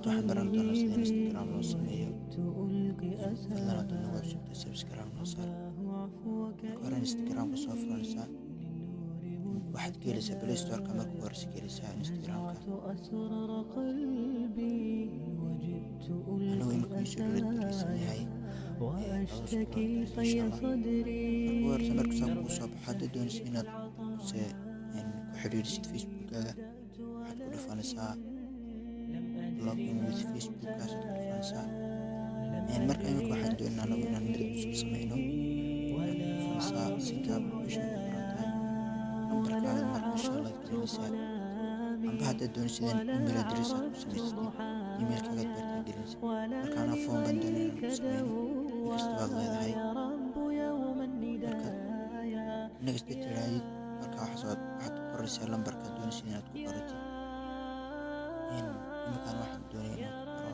maanta waxaan baran doonaa sida Instagram loo sameeyo. Fadlan haddii nagu cusubtahay subscribe noo saar. Marka hore Instagram-ka soo furanaysaa, waxaad ka helaysaa Play Store-ka. marka horeysa ka helaysaa Instagram-ka. Anigu imika isu dhalagelisan yahay marka horeysa marka saa kugu soo baxo haddaad doonaysa inaad ku xiriirisid Facebook-gaaga, waxaad ku dhufanaysaa login with Facebook-gaas ku dhufanaysaa. marka imika waxaan doonaa anagu inaan mid cusub sameyno. waxaad dhufanaysaa setup meesha ku qoran tahay lambarkaaga marka insha Allah gelinaysaa. amba haddaad doonaysid email address aad ku samaysatid emailkaaga baad gelinaysaa. marka anaa phone baan doonaa inaan ku sameyno, inkasta baad leedahay. marka next tiraahid marka waxaad ku qoraysaa lambarka aad doonaysid inaad ku qoratid. iminkaan waxaan doonaya inaan ku qoro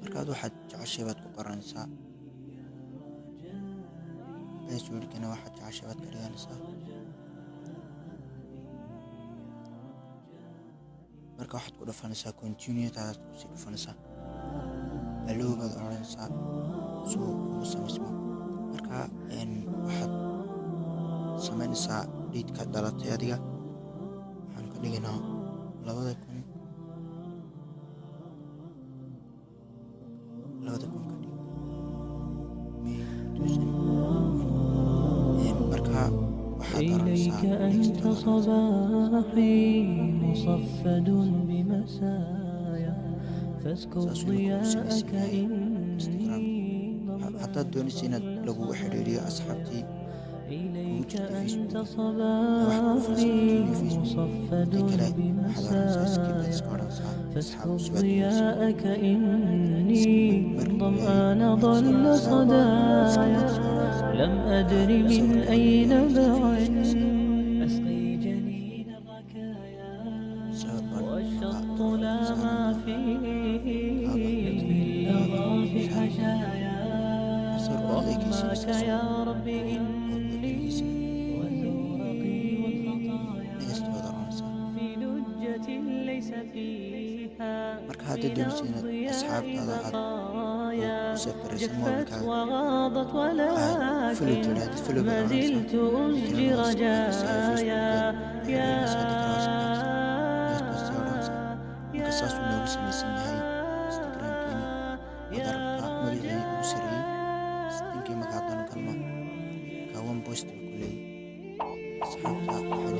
markaad waxaad jeceshay baad ku qoranaysaa. passwordkana waxaad jeceshay baad ka dhiganaysaa. marka waxaad ku dhufanaysaa continue, taadaad kusii dhufanaysaa. allow baad odhanaysaa suu ugu samaysmo. marka waxaad samaynaysaa date-ka dhalatay adiga. waxaan ka dhigaynaa 2000 ka dhig. marka waxaad إليك أنت صباحي مصفد بمسايا فاسكب ضياءك إني haddaad doonaysa inaad lagugu xiriiriyo asxaabtii إليك أنت صباحي مصفد بمسايا فاسكب ضياءك إني ظمآن ضل صدايا لم أدر من أين بعد أسقي جنين الركايا والشط لا ما فيه يطفي اللظى في حشايا رحمك يا رب إني وزورقي والخطايا في لجة ليس فيها marka haddaad doonaysa inaad asxaabtaada aad u safraysid جفت mobilkaaga وغاضت ولكن ما زلت أسجي رجايا يا marka saas uu noogu samaysan yahay Instagram-keeni. waad aragtaa magacii ugu sareeyay stinkii marka haddaan galno ka one post ku leeyahay asxaabta waxaan